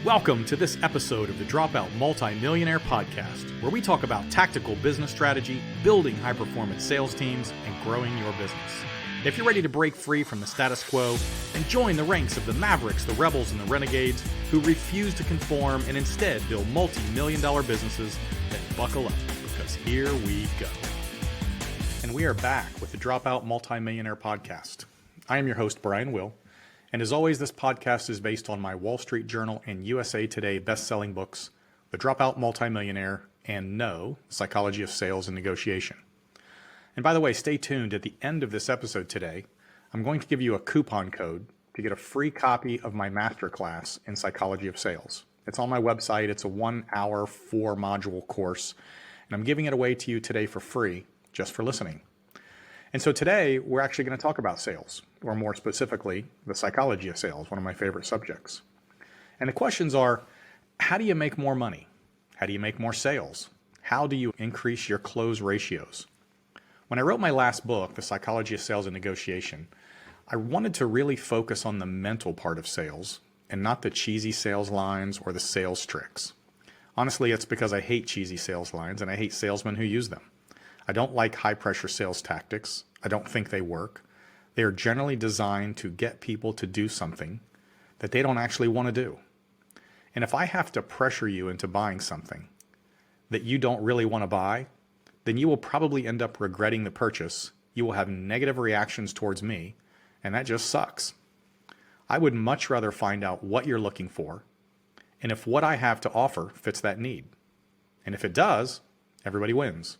Welcome to this episode of the Dropout Multi-Millionaire Podcast, where we talk about tactical business strategy, building high-performance sales teams, and growing your business. If you're ready to break free from the status quo and join the ranks of the Mavericks, the Rebels, and the Renegades who refuse to conform and instead build multi-million-dollar businesses, then buckle up, because here we go. And we are back with the Dropout Multi-Millionaire Podcast. I am your host, Brian Will. And as always, this podcast is based on my Wall Street Journal and USA Today best-selling books, The Dropout Multi-Millionaire and No, Psychology of Sales and Negotiation. And by the way, stay tuned. At the end of this episode today, I'm going to give you a coupon code to get a free copy of my masterclass in Psychology of Sales. It's on my website. It's a 1-hour, 4-module course, and I'm giving it away to you today for free, just for listening. And so today, we're actually going to talk about sales, or more specifically, the psychology of sales, one of my favorite subjects. And the questions are, how do you make more money? How do you make more sales? How do you increase your close ratios? When I wrote my last book, The Psychology of Sales and Negotiation, I wanted to really focus on the mental part of sales and not the cheesy sales lines or the sales tricks. Honestly, it's because I hate cheesy sales lines and I hate salesmen who use them. I don't like high-pressure sales tactics. I don't think they work. They are generally designed to get people to do something that they don't actually want to do. And if I have to pressure you into buying something that you don't really want to buy, then you will probably end up regretting the purchase. You will have negative reactions towards me, and that just sucks. I would much rather find out what you're looking for, and if what I have to offer fits that need. And if it does, everybody wins.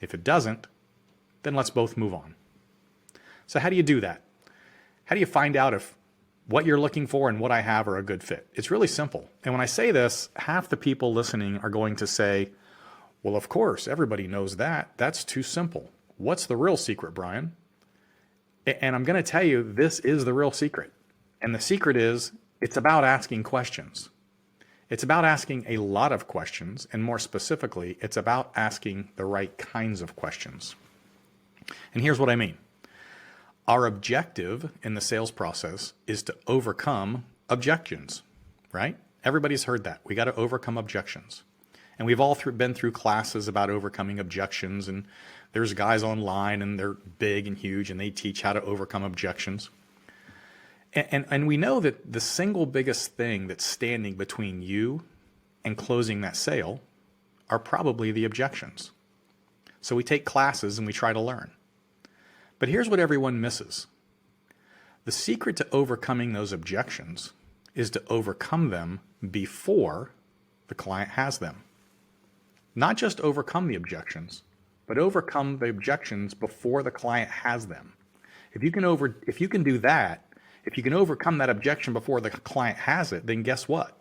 If it doesn't, then let's both move on. So how do you do that? How do you find out if what you're looking for and what I have are a good fit? It's really simple. And when I say this, half the people listening are going to say, well, of course, everybody knows that. That's too simple. What's the real secret, Brian? And I'm going to tell you, this is the real secret. And the secret is, it's about asking questions. It's about asking a lot of questions, and more specifically, it's about asking the right kinds of questions. And here's what I mean. Our objective in the sales process is to overcome objections, right? Everybody's heard that. We got to overcome objections. And we've all been through classes about overcoming objections, and there's guys online, and they're big and huge, and they teach how to overcome objections. And we know that the single biggest thing that's standing between you and closing that sale are probably the objections. So we take classes and we try to learn. But here's what everyone misses. The secret to overcoming those objections is to overcome them before the client has them. Not just overcome the objections, but overcome the objections before the client has them. If you can do that, if you can overcome that objection before the client has it, then guess what?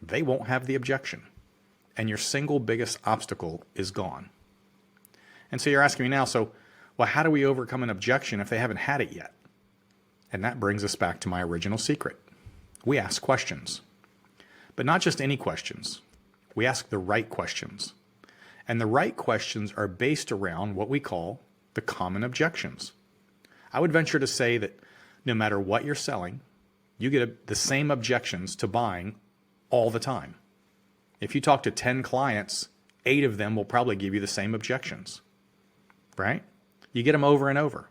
They won't have the objection. And your single biggest obstacle is gone. And so you're asking me now, well, how do we overcome an objection if they haven't had it yet? And that brings us back to my original secret. We ask questions. But not just any questions. We ask the right questions. And the right questions are based around what we call the common objections. I would venture to say that no matter what you're selling, you get the same objections to buying all the time. If you talk to 10 clients, 8 of them will probably give you the same objections, right? You get them over and over.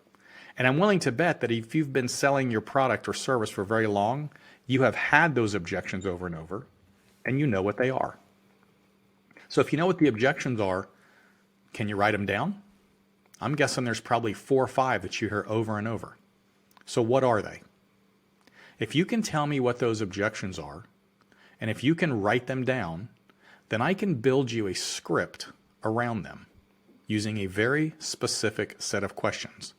And I'm willing to bet that if you've been selling your product or service for very long, you have had those objections over and over, and you know what they are. So if you know what the objections are, can you write them down? I'm guessing there's probably 4 or 5 that you hear over and over. So what are they? If you can tell me what those objections are, and if you can write them down, then I can build you a script around them using a very specific set of questions.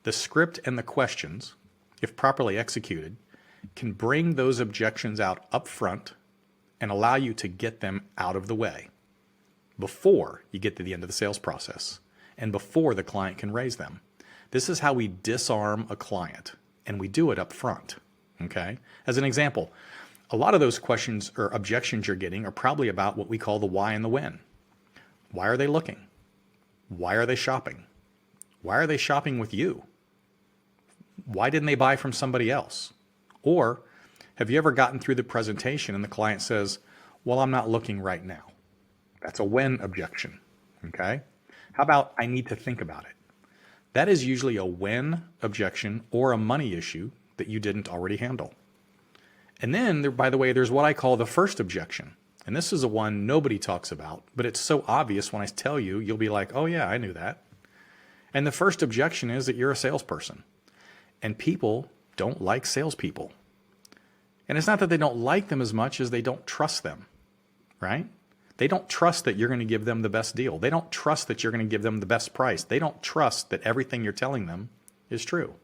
The script and the questions, if properly executed, can bring those objections out up front and allow you to get them out of the way before you get to the end of the sales process and before the client can raise them. This is how we disarm a client, and we do it up front, okay? As an example, a lot of those questions or objections you're getting are probably about what we call the why and the when. Why are they looking? Why are they shopping? Why are they shopping with you? Why didn't they buy from somebody else? Or Have you ever gotten through the presentation and the client says, well, I'm not looking right now? That's a when objection, okay? How about I need to think about it? That is usually a when objection or a money issue that you didn't already handle. And then, by the way, there's what I call the first objection. And this is the one nobody talks about, but it's so obvious when I tell you, you'll be like, oh yeah, I knew that. And the first objection is that you're a salesperson. And people don't like salespeople. And it's not that they don't like them as much as they don't trust them, right? They don't trust that you're going to give them the best deal. They don't trust that you're going to give them the best price. They don't trust that everything you're telling them is true.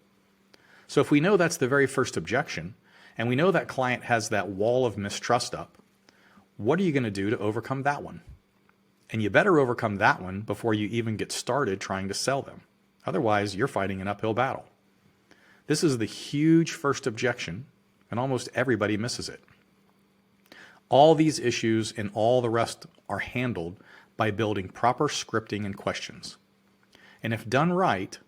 So if we know that's the very first objection, and we know that client has that wall of mistrust up, what are you going to do to overcome that one? And you better overcome that one before you even get started trying to sell them. Otherwise, you're fighting an uphill battle. This is the huge first objection, and almost everybody misses it. All these issues and all the rest are handled by building proper scripting and questions. And if done right,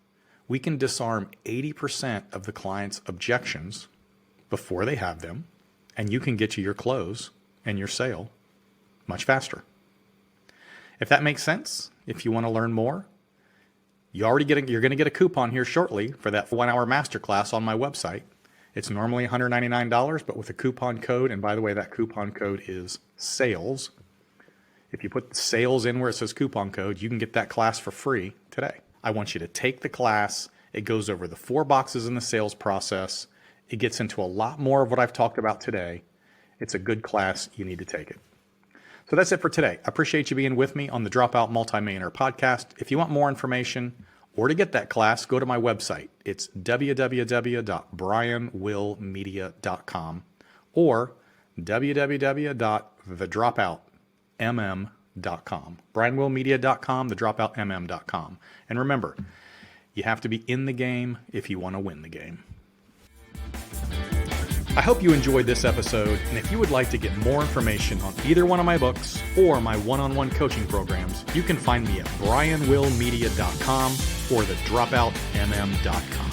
we can disarm 80% of the client's objections before they have them, and you can get to your close and your sale much faster. If that makes sense, if you want to learn more, you're going to get a coupon here shortly for that 1-hour masterclass on my website. It's normally $199, but with a coupon code, and by the way, that coupon code is SALES. If you put SALES in where it says coupon code, you can get that class for free today. I want you to take the class. It goes over the 4 boxes in the sales process. It gets into a lot more of what I've talked about today. It's a good class. You need to take it. So that's it for today. I appreciate you being with me on the Dropout Multi-Millionaire Podcast. If you want more information or to get that class, go to my website. It's www.brianwillmedia.com or www.thedropoutmm.com. brianwillmedia.com, thedropoutmm.com. And remember, you have to be in the game if you want to win the game. I hope you enjoyed this episode, and if you would like to get more information on either one of my books or my one-on-one coaching programs, you can find me at brianwillmedia.com or thedropoutmm.com.